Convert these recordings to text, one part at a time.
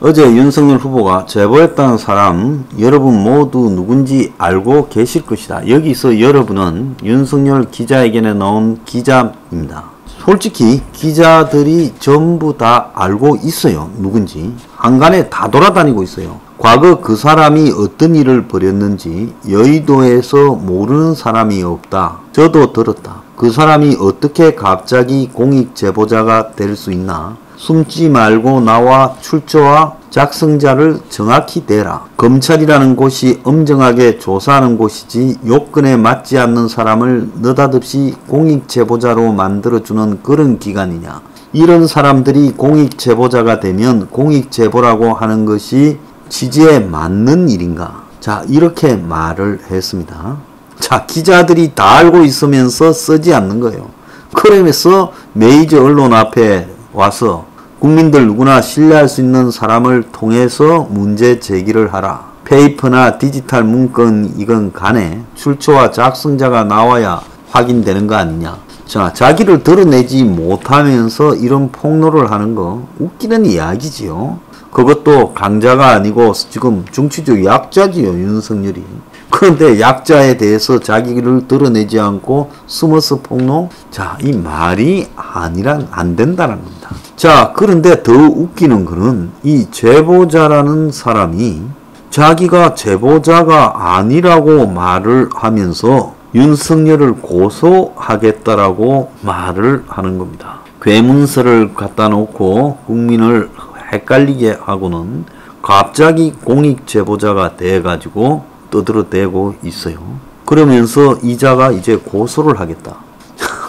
어제 윤석열 후보가 제보했다는 사람 여러분 모두 누군지 알고 계실 것이다. 여기서 여러분은 윤석열 기자회견에 나온 기자입니다. 솔직히 기자들이 전부 다 알고 있어요. 누군지. 한간에 다 돌아다니고 있어요. 과거 그 사람이 어떤 일을 벌였는지 여의도에서 모르는 사람이 없다. 저도 들었다. 그 사람이 어떻게 갑자기 공익 제보자가 될 수 있나? 숨지 말고 나와 출처와 작성자를 정확히 대라. 검찰이라는 곳이 엄정하게 조사하는 곳이지 요건에 맞지 않는 사람을 느닷없이 공익제보자로 만들어주는 그런 기관이냐. 이런 사람들이 공익제보자가 되면 공익제보라고 하는 것이 취지에 맞는 일인가. 자, 이렇게 말을 했습니다. 자, 기자들이 다 알고 있으면서 쓰지 않는 거예요. 그러면서 메이저 언론 앞에 와서 국민들 누구나 신뢰할 수 있는 사람을 통해서 문제 제기를 하라. 페이퍼나 디지털 문건 이건 간에 출처와 작성자가 나와야 확인되는 거 아니냐. 자, 자기를 드러내지 못하면서 이런 폭로를 하는 거 웃기는 이야기지요. 그것도 강자가 아니고 지금 정치적 약자지요, 윤석열이. 그런데 약자에 대해서 자기를 드러내지 않고 숨어서 폭로? 자, 이 말이 아니란 안 된다는 겁니다. 자, 그런데 더 웃기는 거는 이 제보자라는 사람이 자기가 제보자가 아니라고 말을 하면서 윤석열을 고소하겠다라고 말을 하는 겁니다. 괴문서를 갖다 놓고 국민을 헷갈리게 하고는 갑자기 공익제보자가 돼가지고 떠들어대고 있어요. 그러면서 이자가 이제 고소를 하겠다.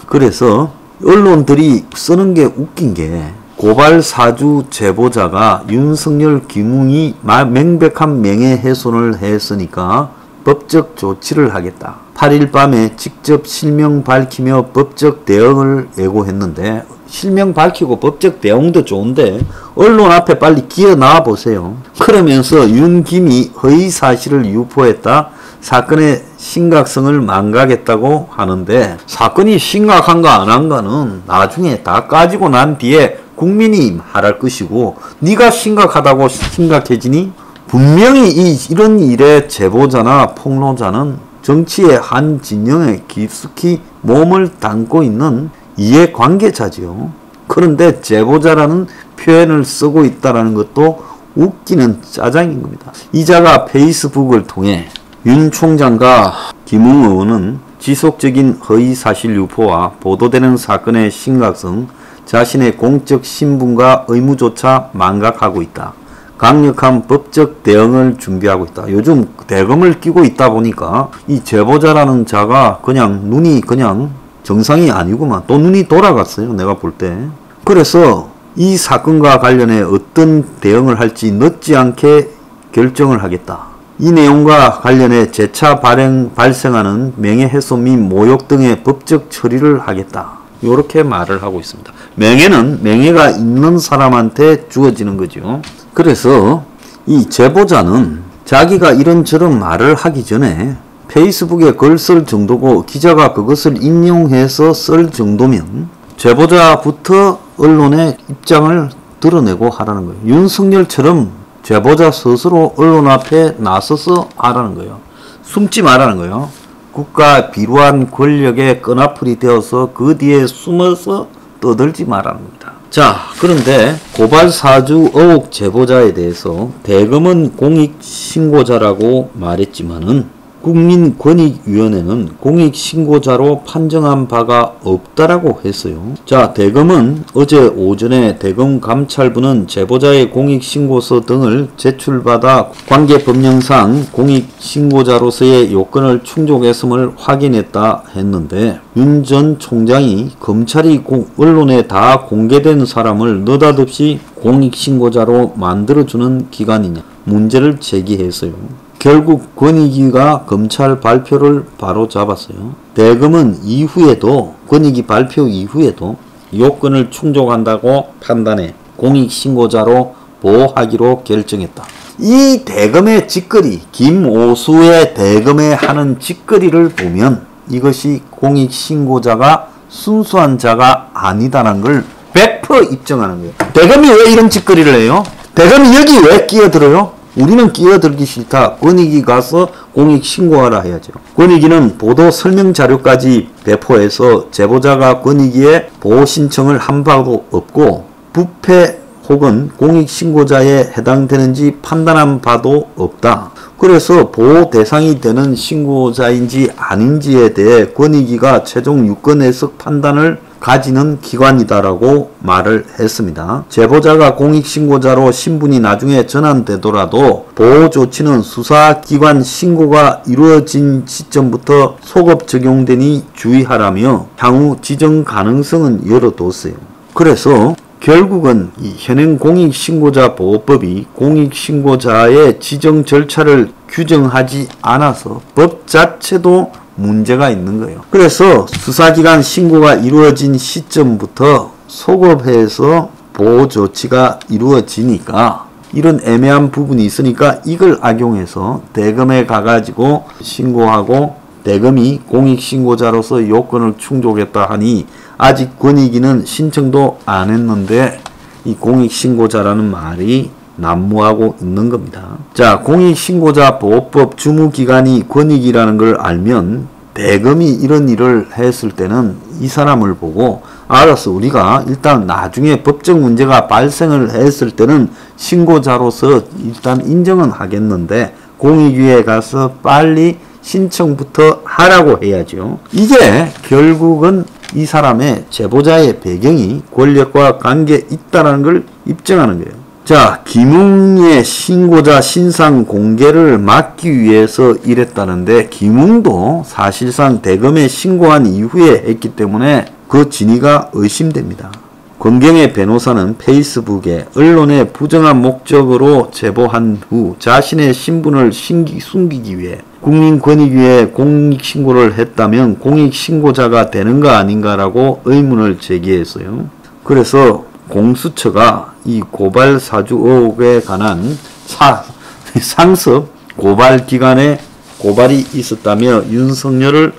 그래서 언론들이 쓰는 게 웃긴 게 고발 사주 제보자가 윤석열 김웅이 명백한 명예훼손을 했으니까 법적 조치를 하겠다. 8일 밤에 직접 실명 밝히며 법적 대응을 예고했는데 실명 밝히고 법적 대응도 좋은데 언론 앞에 빨리 기어 나와 보세요. 그러면서 윤김이 허위사실을 유포했다. 사건의 심각성을 망각했다고 하는데 사건이 심각한가 안 한가는 나중에 다 까지고 난 뒤에 국민이 말할 것이고 네가 심각하다고 심각해지니? 분명히 이런 일의 제보자나 폭로자는 정치의 한 진영에 깊숙이 몸을 담고 있는 이해관계자지요. 그런데 제보자라는 표현을 쓰고 있다는 것도 웃기는 짜장인 겁니다. 이자가 페이스북을 통해 윤 총장과 김웅 의원은 지속적인 허위사실 유포와 보도되는 사건의 심각성, 자신의 공적 신분과 의무조차 망각하고 있다. 강력한 법적 대응을 준비하고 있다. 요즘 대검을 끼고 있다 보니까 이 제보자라는 자가 그냥 눈이 그냥 정상이 아니구만. 또 눈이 돌아갔어요. 내가 볼 때. 그래서 이 사건과 관련해 어떤 대응을 할지 늦지 않게 결정을 하겠다. 이 내용과 관련해 재차 발생하는 명예훼손 및 모욕 등의 법적 처리를 하겠다. 이렇게 말을 하고 있습니다. 명예는 명예가 있는 사람한테 주어지는 거죠. 그래서 이 제보자는 자기가 이런저런 말을 하기 전에 페이스북에 글 쓸 정도고 기자가 그것을 인용해서 쓸 정도면 제보자부터 언론의 입장을 드러내고 하라는 거예요. 윤석열처럼 제보자 스스로 언론 앞에 나서서 하라는 거예요. 숨지 말라는 거예요. 국가 비루한 권력에 끈아풀이 되어서 그 뒤에 숨어서 떠들지 말라는 겁니다. 자, 그런데 고발사주 의혹 제보자에 대해서 대검은 공익신고자라고 말했지만은 국민권익위원회는 공익신고자로 판정한 바가 없다라고 했어요. 자, 대검은 어제 오전에 대검감찰부는 제보자의 공익신고서 등을 제출받아 관계법령상 공익신고자로서의 요건을 충족했음을 확인했다 했는데 윤 전 총장이 검찰이 언론에 다 공개된 사람을 느닷없이 공익신고자로 만들어주는 기관이냐 문제를 제기했어요. 결국 권익위가 검찰 발표를 바로 잡았어요. 대검은 이후에도 권익위 발표 이후에도 요건을 충족한다고 판단해 공익신고자로 보호하기로 결정했다. 이 대검의 짓거리, 김오수의 대검에 하는 짓거리를 보면 이것이 공익신고자가 순수한 자가 아니다라는 걸 100% 입증하는 거예요. 대검이 왜 이런 짓거리를 해요? 대검이 여기 왜 끼어들어요? 우리는 끼어들기 싫다. 권익위 가서 공익 신고하라 해야죠. 권익위는 보도 설명 자료까지 배포해서 제보자가 권익위에 보호 신청을 한 바도 없고 부패 혹은 공익 신고자에 해당되는지 판단한 바도 없다. 그래서 보호 대상이 되는 신고자인지 아닌지에 대해 권익위가 최종 유권 해석 판단을 가지는 기관이다라고 말을 했습니다. 제보자가 공익신고자로 신분이 나중에 전환되더라도 보호 조치는 수사기관 신고가 이루어진 시점부터 소급 적용되니 주의하라며 향후 지정 가능성은 열어뒀어요. 그래서 결국은 이 현행 공익신고자 보호법이 공익신고자의 지정 절차를 규정하지 않아서 법 자체도 문제가 있는 거예요. 그래서 수사기관 신고가 이루어진 시점부터 소급해서 보호 조치가 이루어지니까 이런 애매한 부분이 있으니까 이걸 악용해서 대검에 가가지고 신고하고 대검이 공익신고자로서 요건을 충족했다 하니 아직 권익위는 신청도 안 했는데 이 공익신고자라는 말이 난무하고 있는 겁니다. 자, 공익신고자 보호법 주무기관이 권익위라는 걸 알면 대검이 이런 일을 했을 때는 이 사람을 보고 알았어, 우리가 일단 나중에 법적 문제가 발생을 했을 때는 신고자로서 일단 인정은 하겠는데 공익위에 가서 빨리 신청부터 하라고 해야죠. 이게 결국은 이 사람의 제보자의 배경이 권력과 관계 있다는 걸 입증하는 거예요. 자, 김웅의 신고자 신상 공개를 막기 위해서 이랬다는데 김웅도 사실상 대검에 신고한 이후에 했기 때문에 그 진위가 의심됩니다. 권경의 변호사는 페이스북에 언론에 부정한 목적으로 제보한 후 자신의 신분을 숨기기 위해 국민권익위에 공익신고를 했다면 공익신고자가 되는 거 아닌가라고 의문을 제기했어요. 그래서 공수처가 이 고발 사주 의혹에 관한 상습 고발 기관에 고발이 있었다며 윤석열을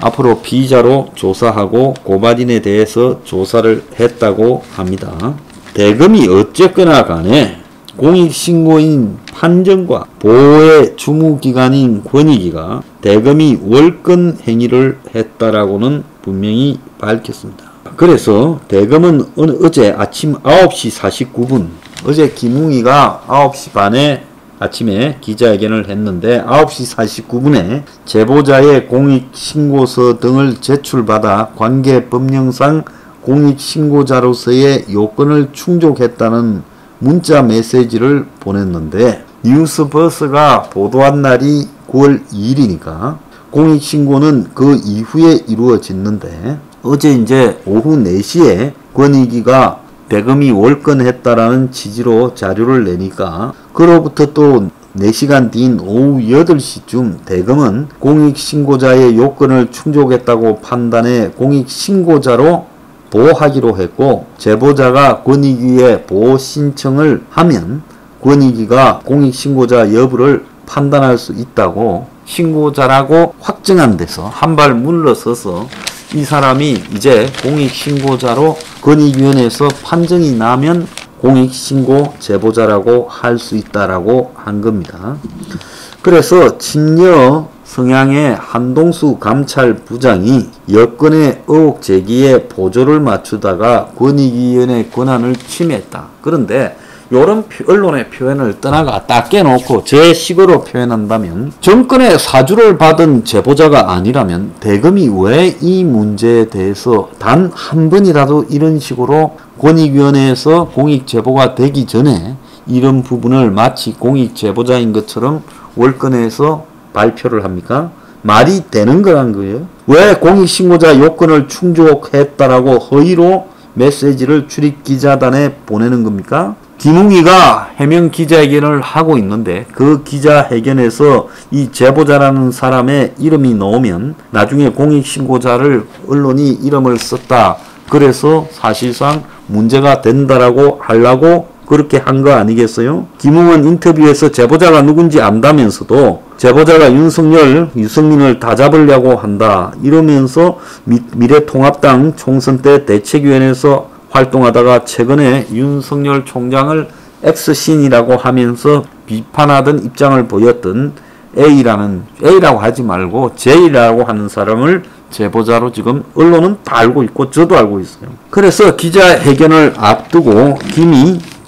앞으로 피의자로 조사하고 고발인에 대해서 조사를 했다고 합니다. 대검이 어쨌거나 간에 공익신고인 판정과 보호의 주무기관인 권익위가 대검이 월권 행위를 했다라고는 분명히 밝혔습니다. 그래서 대검은 어제 아침 9시 49분 어제 김웅이가 9시 반에 아침에 기자회견을 했는데 9시 49분에 제보자의 공익신고서 등을 제출받아 관계법령상 공익신고자로서의 요건을 충족했다는 문자 메시지를 보냈는데 뉴스버스가 보도한 날이 9월 2일이니까 공익신고는 그 이후에 이루어졌는데 어제 이제 오후 4시에 권익위가 대검이 월권했다라는 취지로 자료를 내니까 그로부터 또 4시간 뒤인 오후 8시쯤 대검은 공익신고자의 요건을 충족했다고 판단해 공익신고자로 보호하기로 했고 제보자가 권익위에 보호 신청을 하면 권익위가 공익신고자 여부를 판단할 수 있다고 신고자라고 확정한 데서 한 발 물러서서 이 사람이 이제 공익신고자로 권익위원회에서 판정이 나면 공익신고 제보자라고 할 수 있다라고 한 겁니다. 그래서 친여 성향의 한동수 감찰부장이 여권의 의혹 제기에 보조를 맞추다가 권익위원회 권한을 침해했다. 그런데 이런 언론의 표현을 떠나가 딱 깨놓고 제 식으로 표현한다면 정권의 사주를 받은 제보자가 아니라면 대검이 왜 이 문제에 대해서 단 한 번이라도 이런 식으로 권익위원회에서 공익제보가 되기 전에 이런 부분을 마치 공익제보자인 것처럼 월권에서 발표를 합니까? 말이 되는 거란 거예요. 왜 공익신고자 요건을 충족했다라고 허위로 메시지를 출입기자단에 보내는 겁니까? 김웅이가 해명 기자회견을 하고 있는데 그 기자회견에서 이 제보자라는 사람의 이름이 나오면 나중에 공익신고자를 언론이 이름을 썼다. 그래서 사실상 문제가 된다라고 하려고 그렇게 한 거 아니겠어요? 김웅은 인터뷰에서 제보자가 누군지 안다면서도 제보자가 윤석열, 유승민을 다 잡으려고 한다. 이러면서 미래통합당 총선 때 대책위원회에서 활동하다가 최근에 윤석열 총장을 X신이라고 하면서 비판하던 입장을 보였던 A라고 하지 말고 J라고 하는 사람을 제보자로 지금 언론은 다 알고 있고 저도 알고 있어요. 그래서 기자회견을 앞두고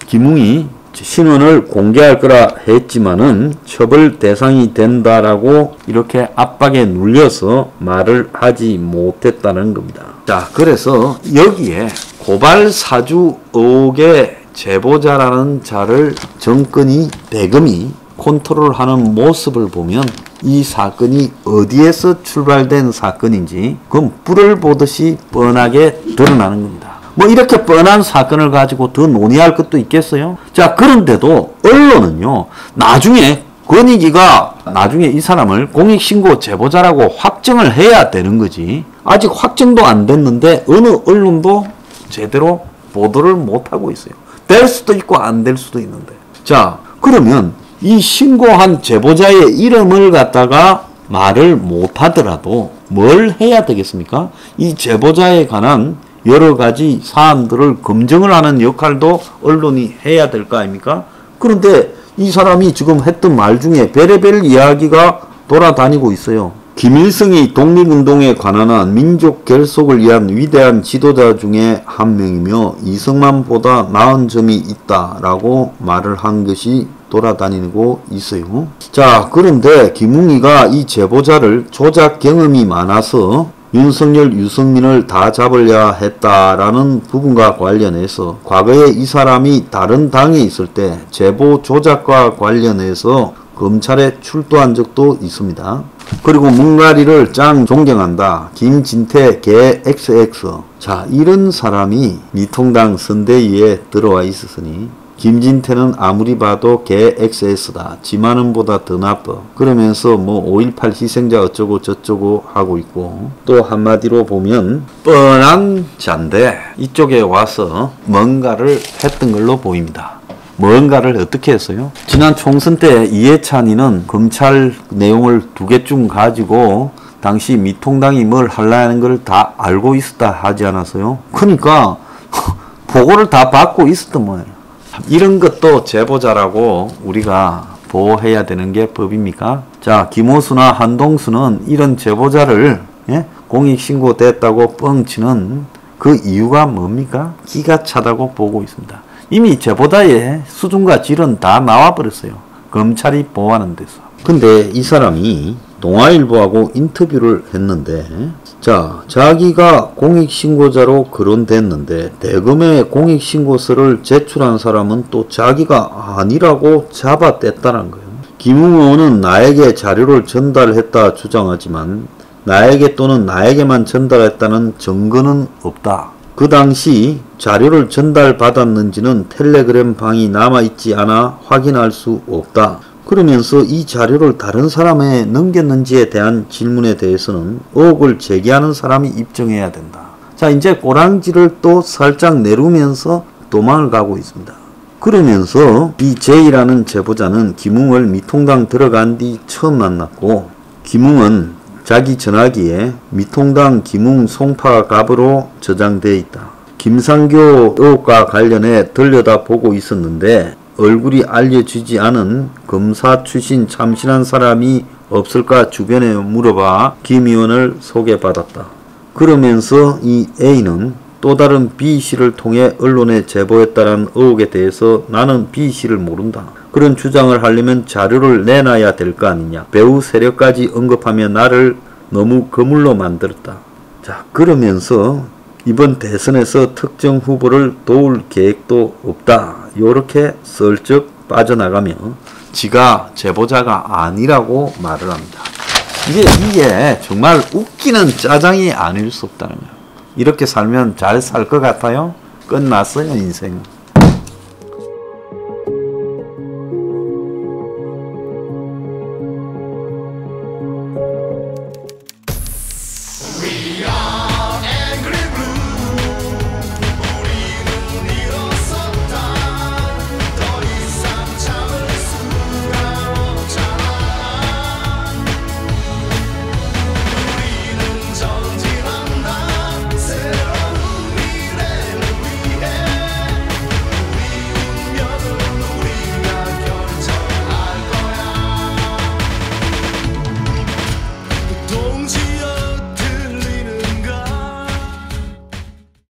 김웅이 신원을 공개할 거라 했지만은 처벌 대상이 된다라고 이렇게 압박에 눌려서 말을 하지 못했다는 겁니다. 자, 그래서 여기에 고발 사주 의혹의 제보자라는 자를 정권이 대금이 컨트롤하는 모습을 보면 이 사건이 어디에서 출발된 사건인지 그건 뿔을 보듯이 뻔하게 드러나는 겁니다. 뭐 이렇게 뻔한 사건을 가지고 더 논의할 것도 있겠어요? 자, 그런데도 언론은요, 나중에 권익위가 나중에 이 사람을 공익신고 제보자라고 확정을 해야 되는 거지. 아직 확정도 안 됐는데 어느 언론도 제대로 보도를 못하고 있어요. 될 수도 있고 안 될 수도 있는데. 자, 그러면 이 신고한 제보자의 이름을 갖다가 말을 못하더라도 뭘 해야 되겠습니까? 이 제보자에 관한 여러 가지 사안들을 검증을 하는 역할도 언론이 해야 될 거 아닙니까? 그런데 이 사람이 지금 했던 말 중에 별의별 이야기가 돌아다니고 있어요. 김일성이 독립운동에 관한 한 민족 결속을 위한 위대한 지도자 중에 한 명이며 이승만보다 나은 점이 있다라고 말을 한 것이 돌아다니고 있어요. 자, 그런데 김웅이가 이 제보자를 조작 경험이 많아서 윤석열, 유승민을 다 잡으려 했다라는 부분과 관련해서 과거에 이 사람이 다른 당에 있을 때 제보 조작과 관련해서 검찰에 출두한 적도 있습니다. 그리고 문가리를 짱 존경한다. 김진태 개 XX. 자, 이런 사람이 미통당 선대위에 들어와 있었으니 김진태는 아무리 봐도 개 XS다. 지만은보다 더 나빠. 그러면서 뭐 5.18 희생자 어쩌고 저쩌고 하고 있고, 또 한마디로 보면 뻔한 자인데 이쪽에 와서 뭔가를 했던 걸로 보입니다. 뭔가를 어떻게 했어요? 지난 총선 때 이해찬이는 검찰 내용을 2개쯤 가지고 당시 미통당이 뭘 하려는 걸 다 알고 있었다 하지 않았어요? 그러니까 보고를 다 받고 있었던 거예요. 이런 것도 제보자라고 우리가 보호해야 되는 게 법입니까? 자, 김호수나 한동수는 이런 제보자를 공익신고 됐다고 뻥치는 그 이유가 뭡니까? 기가 차다고 보고 있습니다. 이미 제보자의 수준과 질은 다 나와버렸어요. 검찰이 보호하는 데서. 근데 이 사람이 동아일보하고 인터뷰를 했는데, 자, 자기가 공익신고자로 거론됐는데 대검에 공익신고서를 제출한 사람은 또 자기가 아니라고 잡아댔다는 거예요. 김웅 의원은 나에게 자료를 전달했다 주장하지만 나에게 또는 나에게만 전달했다는 증거는 없다. 그 당시 자료를 전달받았는지는 텔레그램 방이 남아있지 않아 확인할 수 없다. 그러면서 이 자료를 다른 사람에 넘겼는지에 대한 질문에 대해서는 의혹을 제기하는 사람이 입증해야 된다. 자, 이제 꼬랑지를 또 살짝 내리면서 도망을 가고 있습니다. 그러면서 이 J라는 제보자는 김웅을 미통당 들어간 뒤 처음 만났고, 김웅은 자기 전화기에 미통당 김웅 송파갑으로 저장되어 있다. 김상교 의혹과 관련해 들여다보고 있었는데 얼굴이 알려지지 않은 검사 출신 참신한 사람이 없을까 주변에 물어봐 김 의원을 소개받았다. 그러면서 이 A는 또 다른 B씨를 통해 언론에 제보했다는 의혹에 대해서 나는 B씨를 모른다. 그런 주장을 하려면 자료를 내놔야 될 거 아니냐. 배우 세력까지 언급하며 나를 너무 거물로 만들었다. 자, 그러면서 이번 대선에서 특정 후보를 도울 계획도 없다. 요렇게 슬쩍 빠져나가며 지가 제보자가 아니라고 말을 합니다. 이게 정말 웃기는 짜장이 아닐 수 없다는 거예요. 이렇게 살면 잘 살 것 같아요? 끝났어요, 인생.